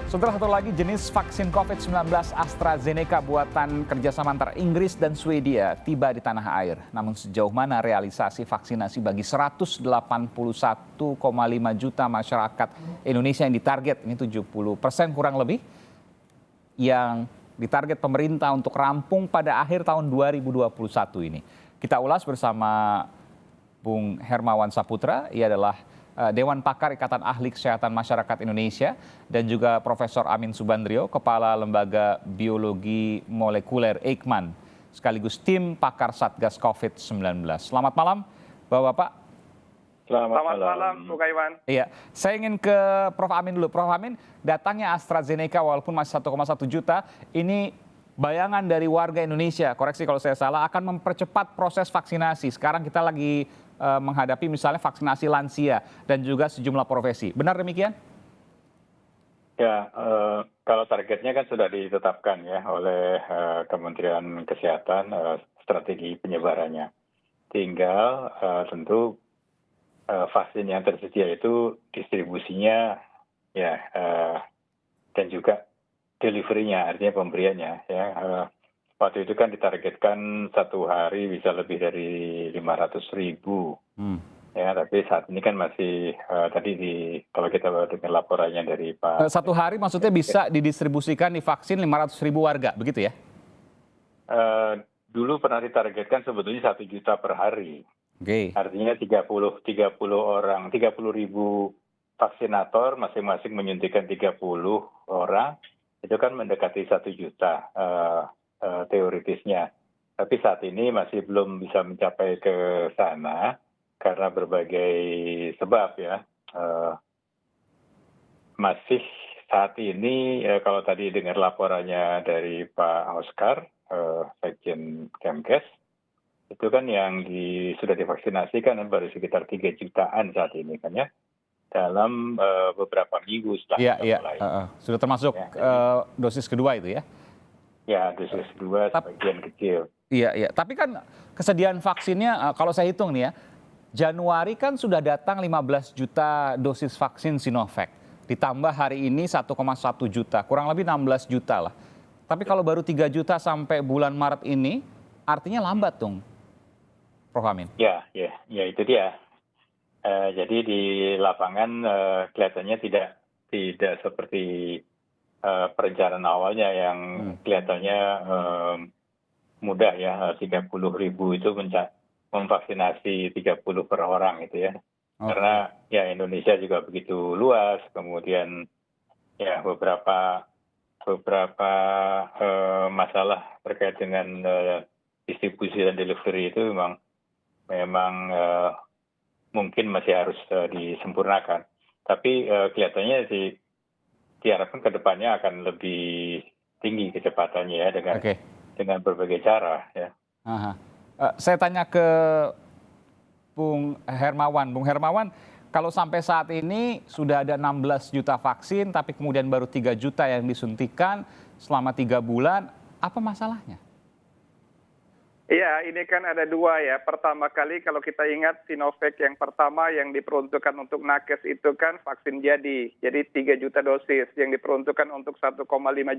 Setelah satu lagi jenis vaksin COVID-19 AstraZeneca buatan kerjasama antara Inggris dan Swedia tiba di tanah air. Namun sejauh mana realisasi vaksinasi bagi 181,5 juta masyarakat Indonesia yang ditarget, ini 70% kurang lebih, yang ditarget pemerintah untuk rampung pada akhir tahun 2021 ini. Kita ulas bersama Bung Hermawan Saputra, ia adalah Dewan Pakar Ikatan Ahli Kesehatan Masyarakat Indonesia, dan juga Profesor Amin Subandrio, Kepala Lembaga Biologi Molekuler Eijkman, sekaligus tim pakar Satgas COVID-19. Selamat malam, Bapak-Bapak. Selamat malam, Bung Kaiwan. Iya, saya ingin ke Prof. Amin dulu. Prof. Amin, datangnya AstraZeneca walaupun masih 1,1 juta, ini bayangan dari warga Indonesia, koreksi kalau saya salah, akan mempercepat proses vaksinasi. Sekarang kita lagi menghadapi misalnya vaksinasi lansia dan juga sejumlah profesi. Benar demikian? Ya, kalau targetnya kan sudah ditetapkan ya oleh Kementerian Kesehatan strategi penyebarannya. Tinggal tentu vaksin yang tersedia itu distribusinya ya dan juga delivery-nya, artinya pemberiannya ya. Waktu itu kan ditargetkan satu hari bisa lebih dari 500.000. Ya, tapi saat ini kan masih kalau kita dengar laporannya dari Pak. Satu hari maksudnya bisa didistribusikan di vaksin 500.000 warga, begitu ya? Dulu pernah ditargetkan sebetulnya 1 juta per hari. Artinya 30.000 vaksinator masing-masing menyuntikkan 30 orang, itu kan mendekati 1 juta. Teoritisnya, tapi saat ini masih belum bisa mencapai ke sana karena berbagai sebab ya. Masih saat ini kalau tadi dengar laporannya dari Pak Oscar, Sekjen Kemkes, itu kan yang sudah divaksinasikan baru sekitar 3 jutaan saat ini kan ya, dalam beberapa minggu setelah mulai. Sudah termasuk dosis kedua itu ya? Ya, dosis kedua sebagian kecil. Iya. Tapi kan kesediaan vaksinnya, kalau saya hitung nih ya, Januari kan sudah datang 15 juta dosis vaksin Sinovac. Ditambah hari ini 1,1 juta, kurang lebih 16 juta lah. Tapi kalau baru 3 juta sampai bulan Maret ini, artinya lambat dong, Prof. Amin. Ya itu dia. Jadi di lapangan kelihatannya tidak seperti perencanaan awalnya yang kelihatannya mudah ya, 30.000 itu memvaksinasi 30 per orang itu ya. Karena ya Indonesia juga begitu luas, kemudian ya beberapa masalah terkait dengan distribusi dan delivery itu memang mungkin masih harus disempurnakan. Tapi kelihatannya sih diharapkan ke depannya akan lebih tinggi kecepatannya ya dengan berbagai cara ya. Saya tanya ke Bung Hermawan. Bung Hermawan, kalau sampai saat ini sudah ada 16 juta vaksin tapi kemudian baru 3 juta yang disuntikan selama 3 bulan, apa masalahnya? Iya, ini kan ada dua ya. Pertama kali kalau kita ingat Sinovac yang pertama yang diperuntukkan untuk nakes itu kan vaksin jadi 3 juta dosis yang diperuntukkan untuk 1,5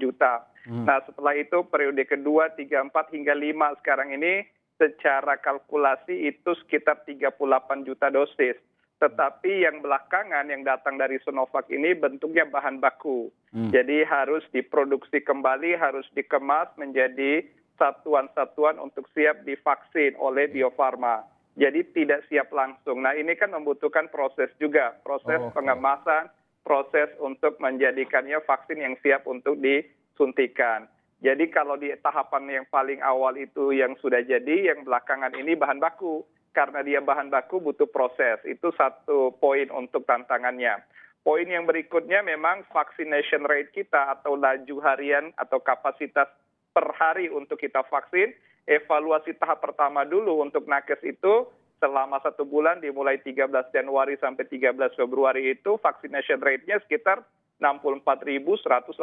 juta. Nah setelah itu periode kedua 3, 4 hingga 5 sekarang ini secara kalkulasi itu sekitar 38 juta dosis. Tetapi yang belakangan yang datang dari Sinovac ini bentuknya bahan baku. Jadi harus diproduksi kembali, harus dikemas menjadi satuan-satuan untuk siap divaksin oleh Bio Farma. Jadi tidak siap langsung. Nah ini kan membutuhkan proses juga, proses pengemasan, proses untuk menjadikannya vaksin yang siap untuk disuntikan. Jadi kalau di tahapan yang paling awal itu yang sudah jadi, yang belakangan ini bahan baku. Karena dia bahan baku butuh proses, itu satu poin untuk tantangannya. Poin yang berikutnya memang vaccination rate kita atau laju harian atau kapasitas per hari untuk kita vaksin, evaluasi tahap pertama dulu untuk nakes itu selama 1 bulan dimulai 13 Januari sampai 13 Februari itu vaccination rate-nya sekitar 64.183.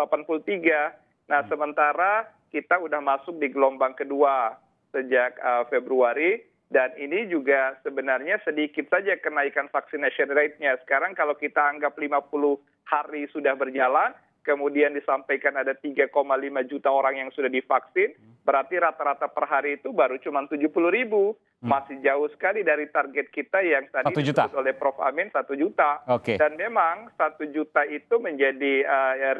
Nah sementara kita udah masuk di gelombang kedua sejak Februari dan ini juga sebenarnya sedikit saja kenaikan vaccination rate-nya. Sekarang kalau kita anggap 50 hari sudah berjalan, kemudian disampaikan ada 3,5 juta orang yang sudah divaksin, berarti rata-rata per hari itu baru cuma 70.000. Masih jauh sekali dari target kita yang tadi 1 juta. disebut oleh Prof. Amin 1 juta. Oke. Dan memang 1 juta itu menjadi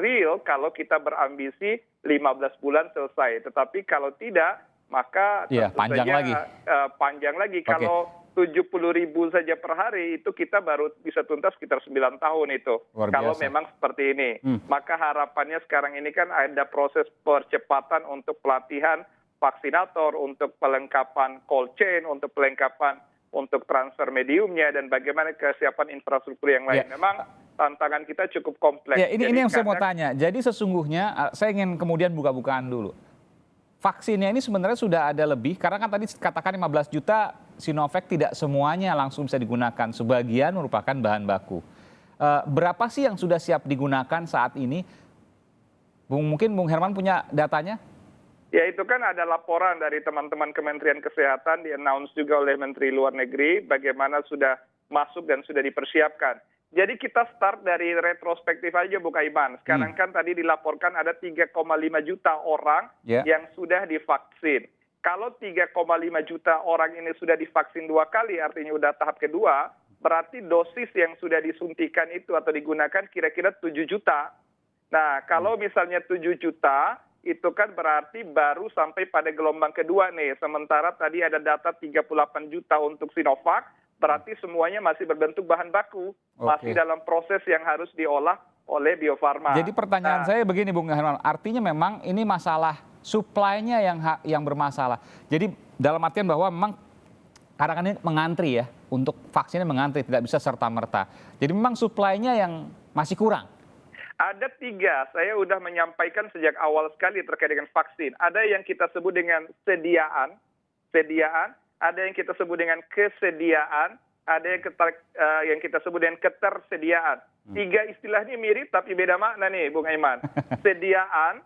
real kalau kita berambisi 15 bulan selesai. Tetapi kalau tidak, maka Iya, tentu panjang saja lagi. Panjang lagi. Oke. Kalau 70.000 saja per hari itu kita baru bisa tuntas sekitar 9 tahun itu. Luar Kalau biasa. memang seperti ini. Maka harapannya sekarang ini kan ada proses percepatan untuk pelatihan vaksinator, untuk pelengkapan cold chain, untuk pelengkapan untuk transfer mediumnya, dan bagaimana kesiapan infrastruktur yang lain. Ya. Memang tantangan kita cukup kompleks. Ya, ini Jadi yang saya mau karena- tanya. Jadi sesungguhnya saya ingin kemudian buka-bukaan dulu. Vaksinnya ini sebenarnya sudah ada lebih, karena kan tadi katakan 15 juta Sinovac tidak semuanya langsung bisa digunakan. Sebagian merupakan bahan baku. Berapa sih yang sudah siap digunakan saat ini? Mungkin Bung Herman punya datanya? Ya, itu kan ada laporan dari teman-teman Kementerian Kesehatan, di-announce juga oleh Menteri Luar Negeri, bagaimana sudah masuk dan sudah dipersiapkan. Jadi kita start dari retrospektif aja, Bu Kaiman. Sekarang kan tadi dilaporkan ada 3,5 juta orang yang sudah divaksin. Kalau 3,5 juta orang ini sudah divaksin 2 kali, artinya udah tahap kedua, berarti dosis yang sudah disuntikan itu atau digunakan kira-kira 7 juta. Nah, kalau misalnya 7 juta, itu kan berarti baru sampai pada gelombang kedua nih. Sementara tadi ada data 38 juta untuk Sinovac, berarti semuanya masih berbentuk bahan baku. Masih dalam proses yang harus diolah oleh Bio Farma. Jadi pertanyaan saya begini Bung Herman, artinya memang ini masalah supply-nya yang bermasalah. Jadi dalam artian bahwa memang kadang-kadang ini mengantri ya, untuk vaksinnya mengantri, tidak bisa serta-merta. Jadi memang supply-nya yang masih kurang. Ada 3, saya sudah menyampaikan sejak awal sekali terkait dengan vaksin. Ada yang kita sebut dengan sediaan, ada yang kita sebut dengan kesediaan, ada yang kita sebut dengan ketersediaan. 3 istilah ini mirip tapi beda makna nih, Bung Aiman. Sediaan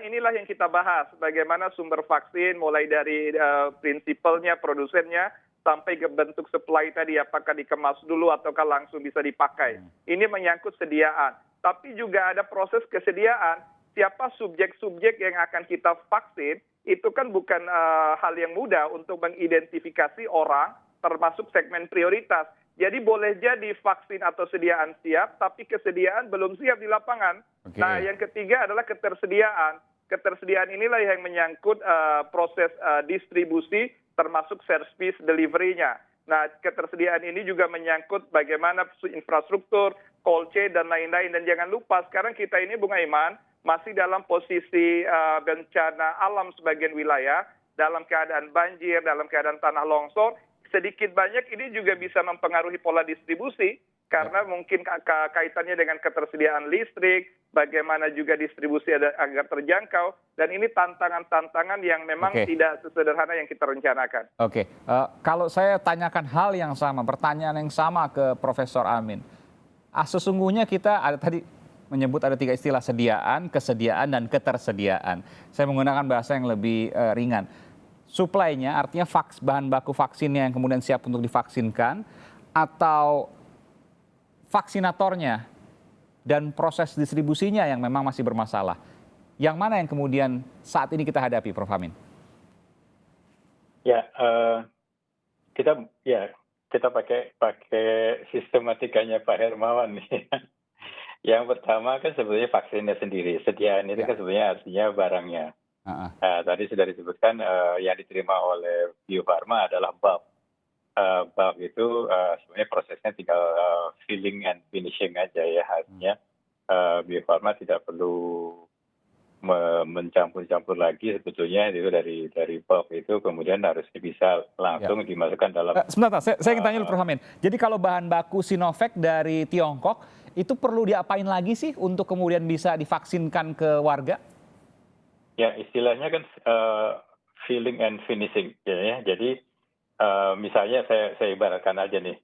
inilah yang kita bahas, bagaimana sumber vaksin, mulai dari prinsipalnya, produsennya, sampai ke bentuk supply tadi, apakah dikemas dulu ataukah langsung bisa dipakai. Ini menyangkut sediaan. Tapi juga ada proses kesediaan. Siapa subjek-subjek yang akan kita vaksin, itu kan bukan hal yang mudah untuk mengidentifikasi orang, termasuk segmen prioritas. Jadi boleh jadi vaksin atau sediaan siap, tapi kesediaan belum siap di lapangan. Nah, yang ketiga adalah ketersediaan. Ketersediaan inilah yang menyangkut proses distribusi, termasuk service delivery-nya. Nah, ketersediaan ini juga menyangkut bagaimana infrastruktur, cold chain, dan lain-lain. Dan jangan lupa, sekarang kita ini, Bung Aiman, masih dalam posisi bencana alam sebagian wilayah, dalam keadaan banjir, dalam keadaan tanah longsor. Sedikit banyak ini juga bisa mempengaruhi pola distribusi, karena mungkin kaitannya dengan ketersediaan listrik, bagaimana juga distribusi agar terjangkau, dan ini tantangan-tantangan yang memang tidak sesederhana yang kita rencanakan. Kalau saya tanyakan hal yang sama, pertanyaan yang sama ke Profesor Amin, sesungguhnya kita ada tadi menyebut ada 3 istilah, sediaan, kesediaan, dan ketersediaan. Saya menggunakan bahasa yang lebih ringan. Supply-nya artinya bahan baku vaksinnya yang kemudian siap untuk divaksinkan, atau vaksinatornya dan proses distribusinya yang memang masih bermasalah. Yang mana yang kemudian saat ini kita hadapi, Prof. Amin? Ya, kita pakai sistematikanya Pak Hermawan nih. Yang pertama kan sebetulnya vaksinnya sendiri. Sediaan itu kan sebenarnya artinya barangnya. Tadi sudah disebutkan yang diterima oleh Bio Farma adalah bulk. Bulk itu sebenarnya prosesnya tinggal filling and finishing aja ya. Artinya Bio Farma tidak perlu mencampur-campur lagi sebetulnya itu dari bulk itu kemudian harusnya bisa langsung dimasukkan dalam. Sebentar, saya ingin tanya dulu Prof. Amin. Jadi kalau bahan baku Sinovac dari Tiongkok itu perlu diapain lagi sih untuk kemudian bisa divaksinkan ke warga? Ya, istilahnya kan filling and finishing ya. Jadi misalnya saya ibaratkan aja nih,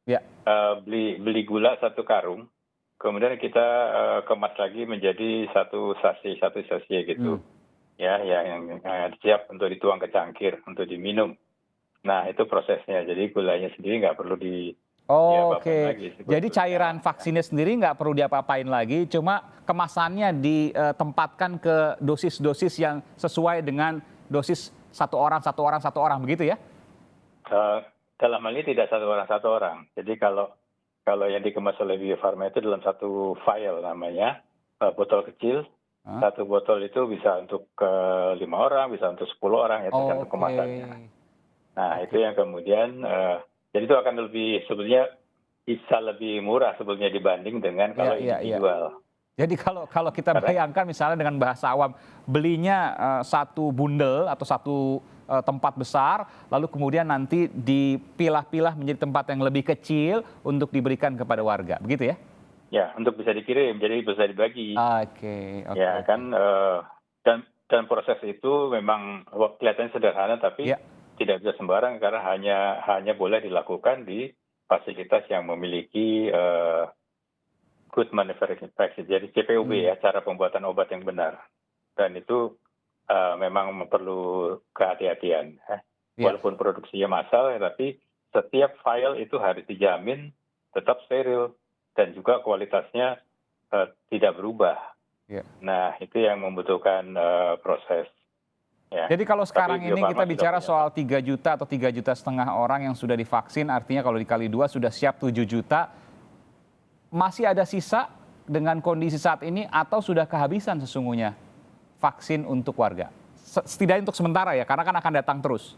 beli gula 1 karung, kemudian kita kemas lagi menjadi satu sachet gitu, ya, yang siap untuk dituang ke cangkir untuk diminum. Nah, itu prosesnya. Jadi gulanya sendiri nggak perlu ya Oh, apa-apain oke. lagi Jadi sebetulnya. cairan vaksinnya sendiri nggak perlu diapa-apain lagi, cuma kemasannya ditempatkan ke dosis-dosis yang sesuai dengan dosis satu orang, satu orang, satu orang, begitu ya? Eh, dalam hal ini tidak satu orang. Jadi kalau yang dikemas oleh Bio Farma itu dalam satu vial namanya, botol kecil. Hah? Satu botol itu bisa untuk 5 orang, bisa untuk 10 orang, ya tergantung Oke. kemasannya. Nah, itu Oke. yang kemudian, jadi itu akan lebih sebetulnya bisa lebih murah sebetulnya dibanding dengan Iya, kalau iya, iya. individual. Jadi kalau kita Karena bayangkan misalnya dengan bahasa awam, belinya satu bundel atau satu tempat besar, lalu kemudian nanti dipilah-pilah menjadi tempat yang lebih kecil untuk diberikan kepada warga, begitu ya? ya untuk bisa dikirim, jadi bisa dibagi. Oke, oke, Ya oke. kan, dan proses itu memang kelihatannya sederhana, tapi Iya, tidak bisa sembarang karena hanya boleh dilakukan di fasilitas yang memiliki good manufacturing practice, jadi CPOB ya, cara pembuatan obat yang benar. Dan itu memang perlu kehati-hatian. iya, Walaupun produksinya massal, tapi setiap file itu harus dijamin tetap steril dan juga kualitasnya tidak berubah. iya. Nah, itu yang membutuhkan proses. Ya. Jadi kalau Tapi sekarang Bio ini kita Farma sudah bicara punya. soal 3 juta atau 3,5 juta orang yang sudah divaksin, artinya kalau dikali 2 sudah siap 7 juta. Masih ada sisa dengan kondisi saat ini atau sudah kehabisan sesungguhnya vaksin untuk warga? Setidaknya untuk sementara ya, karena kan akan datang terus.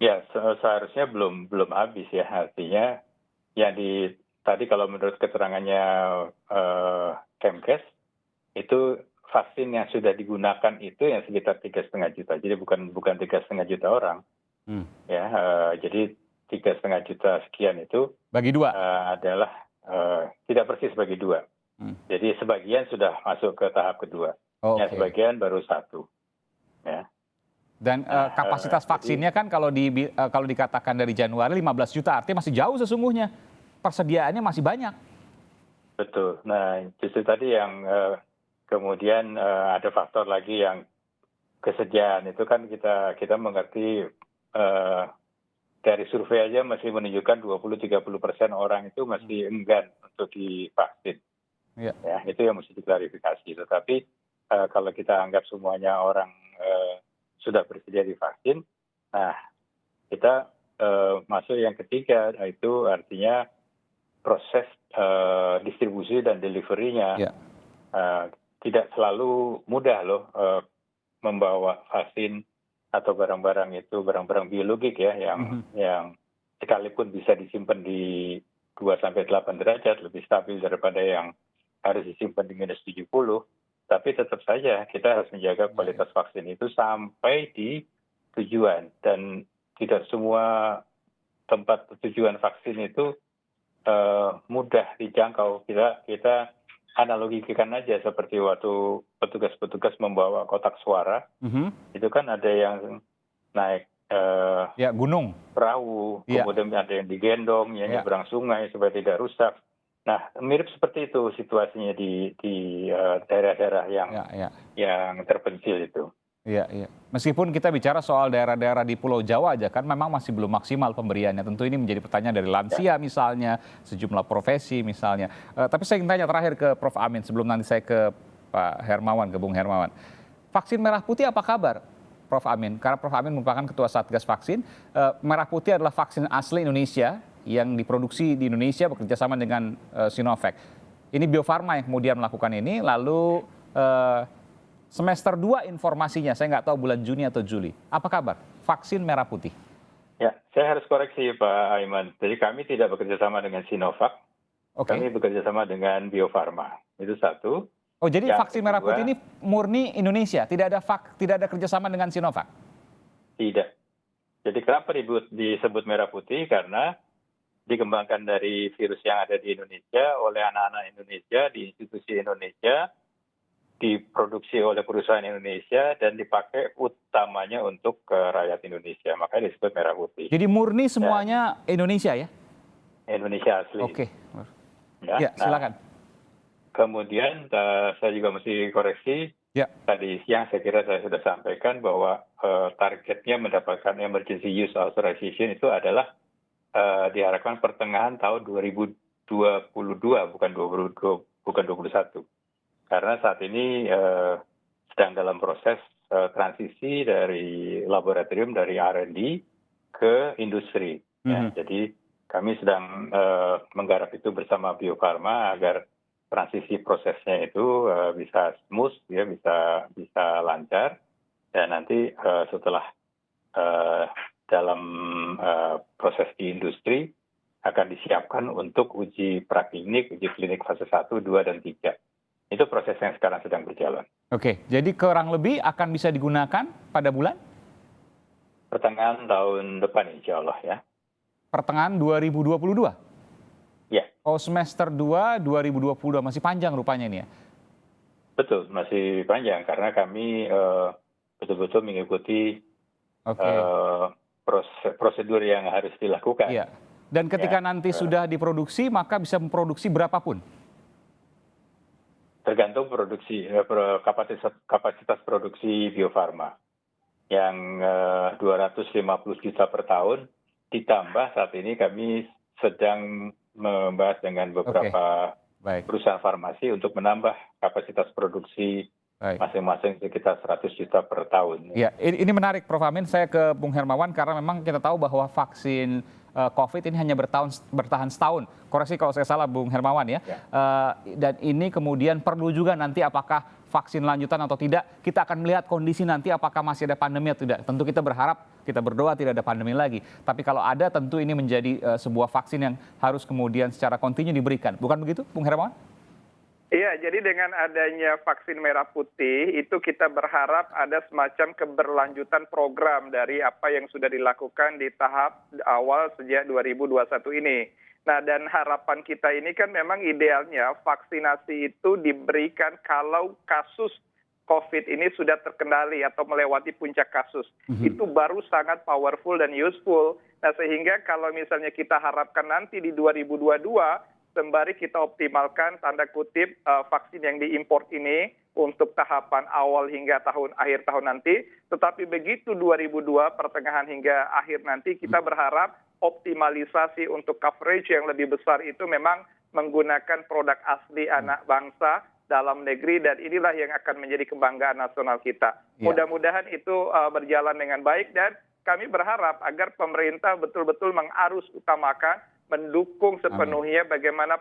Ya, seharusnya belum habis ya. Artinya yang tadi kalau menurut keterangannya Kemkes, itu vaksin yang sudah digunakan itu yang sekitar 3,5 juta. Jadi bukan 3,5 juta orang. Ya, jadi 3,5 juta sekian itu Bagi dua. adalah tidak persis bagi dua. Jadi sebagian sudah masuk ke tahap kedua, yang Oke. sebagian baru satu. Ya. Dan kapasitas vaksinnya kan kalau dikatakan dari Januari 15 juta, artinya masih jauh sesungguhnya. Persediaannya masih banyak. Betul. Nah, justru tadi yang kemudian ada faktor lagi yang kesediaan itu kan kita mengerti dari survei aja masih menunjukkan 20-30% orang itu masih enggan untuk divaksin. Iya. Ya, itu yang mesti diklarifikasi. Tetapi kalau kita anggap semuanya orang sudah bersedia divaksin, nah kita masuk yang ketiga, itu artinya proses distribusi dan delivery-nya. Iya. Tidak selalu mudah loh membawa vaksin atau barang-barang itu, barang-barang biologik ya, yang sekalipun bisa disimpan di 2-8 derajat, lebih stabil daripada yang harus disimpan di -70, tapi tetap saja kita harus menjaga kualitas vaksin itu sampai di tujuan. Dan tidak semua tempat tujuan vaksin itu mudah dijangkau. Kita analogikan aja seperti waktu petugas-petugas membawa kotak suara, itu kan ada yang naik Ya, gunung. perahu, Iya. kemudian ada yang digendong, yang Iya. nyebrang sungai supaya tidak rusak. Nah, mirip seperti itu situasinya di daerah-daerah yang terpencil itu. Iya, iya. Meskipun kita bicara soal daerah-daerah di Pulau Jawa aja kan memang masih belum maksimal pemberiannya. Tentu ini menjadi pertanyaan dari lansia misalnya, sejumlah profesi misalnya. Tapi saya ingin tanya terakhir ke Prof. Amin sebelum nanti saya ke Pak Hermawan, ke Bung Hermawan. Vaksin merah putih apa kabar, Prof. Amin? Karena Prof. Amin merupakan Ketua Satgas Vaksin. Merah putih adalah vaksin asli Indonesia yang diproduksi di Indonesia bekerjasama dengan Sinovac. Ini Bio Farma yang kemudian melakukan ini, lalu semester 2 informasinya, saya nggak tahu bulan Juni atau Juli. Apa kabar vaksin merah putih? Ya, saya harus koreksi Pak Aiman. Jadi kami tidak bekerja sama dengan Sinovac, kami bekerja sama dengan Bio Farma. Itu satu. Oh, jadi Yang vaksin merah putih ini murni Indonesia, tidak ada kerjasama dengan Sinovac? Tidak. Jadi kenapa disebut merah putih? Karena dikembangkan dari virus yang ada di Indonesia oleh anak-anak Indonesia di institusi Indonesia, diproduksi oleh perusahaan Indonesia dan dipakai utamanya untuk rakyat Indonesia. Makanya disebut merah putih. Jadi murni semuanya Indonesia ya? Indonesia asli. Oke. Ya, silakan. Kemudian saya juga mesti koreksi. Ya. Tadi siang saya kira saya sudah sampaikan bahwa targetnya mendapatkan emergency use authorization itu adalah diharapkan pertengahan tahun 2022, bukan 2021. Karena saat ini sedang dalam proses transisi dari laboratorium, dari R&D ke industri. Ya. Jadi kami sedang menggarap itu bersama Bio Farma agar transisi prosesnya itu bisa smooth, ya, bisa lancar, dan nanti setelah dalam proses di industri akan disiapkan untuk uji praklinik, uji klinik fase 1, 2, dan 3. Itu proses yang sekarang sedang berjalan. Oke, jadi kurang lebih akan bisa digunakan pada bulan? Pertengahan tahun depan insya Allah, ya. Pertengahan 2022? Ya. Oh, semester 2 2022, masih panjang rupanya ini ya? Betul, masih panjang karena kami betul-betul mengikuti prosedur yang harus dilakukan. Iya. Dan ketika nanti sudah diproduksi, maka bisa memproduksi berapapun? Tergantung produksi kapasitas produksi Bio Farma yang 250 juta per tahun, ditambah saat ini kami sedang membahas dengan beberapa perusahaan farmasi untuk menambah kapasitas produksi masing-masing sekitar 100 juta per tahun. Ya, ini menarik Prof. Amin. Saya ke Bung Hermawan karena memang kita tahu bahwa vaksin COVID ini hanya bertahan setahun. Koreksi kalau saya salah Bung Hermawan ya. Dan ini kemudian perlu juga nanti apakah vaksin lanjutan atau tidak. Kita akan melihat kondisi nanti apakah masih ada pandemi atau tidak. Tentu kita berharap, kita berdoa tidak ada pandemi lagi. Tapi kalau ada tentu ini menjadi sebuah vaksin yang harus kemudian secara kontinu diberikan. Bukan begitu Bung Hermawan? Iya, jadi dengan adanya vaksin merah putih itu kita berharap ada semacam keberlanjutan program dari apa yang sudah dilakukan di tahap awal sejak 2021 ini. Nah, dan harapan kita ini kan memang idealnya vaksinasi itu diberikan kalau kasus COVID ini sudah terkendali atau melewati puncak kasus. Itu baru sangat powerful dan useful. Nah, sehingga kalau misalnya kita harapkan nanti di 2022, sembari kita optimalkan tanda kutip vaksin yang diimpor ini untuk tahapan awal hingga akhir tahun nanti. Tetapi begitu 2002 pertengahan hingga akhir nanti kita berharap optimalisasi untuk coverage yang lebih besar itu memang menggunakan produk asli anak bangsa dalam negeri, dan inilah yang akan menjadi kebanggaan nasional kita. Mudah-mudahan itu berjalan dengan baik, dan kami berharap agar pemerintah betul-betul mengarus utamakan mendukung sepenuhnya bagaimana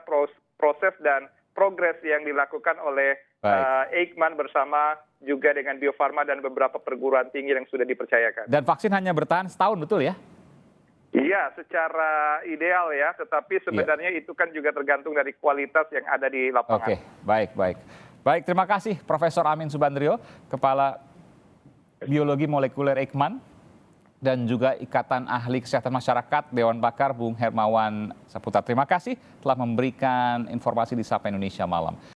proses dan progres yang dilakukan oleh Eijkman bersama juga dengan Bio Farma dan beberapa perguruan tinggi yang sudah dipercayakan. Dan vaksin hanya bertahan setahun, betul ya? Iya, secara ideal ya, tetapi sebenarnya itu kan juga tergantung dari kualitas yang ada di lapangan. Oke, baik. Baik, terima kasih Profesor Amin Subandrio, Kepala Biologi Molekuler Eijkman, dan juga Ikatan Ahli Kesehatan Masyarakat Dewan Pakar Bung Hermawan Saputra. Terima kasih telah memberikan informasi di Sapa Indonesia Malam.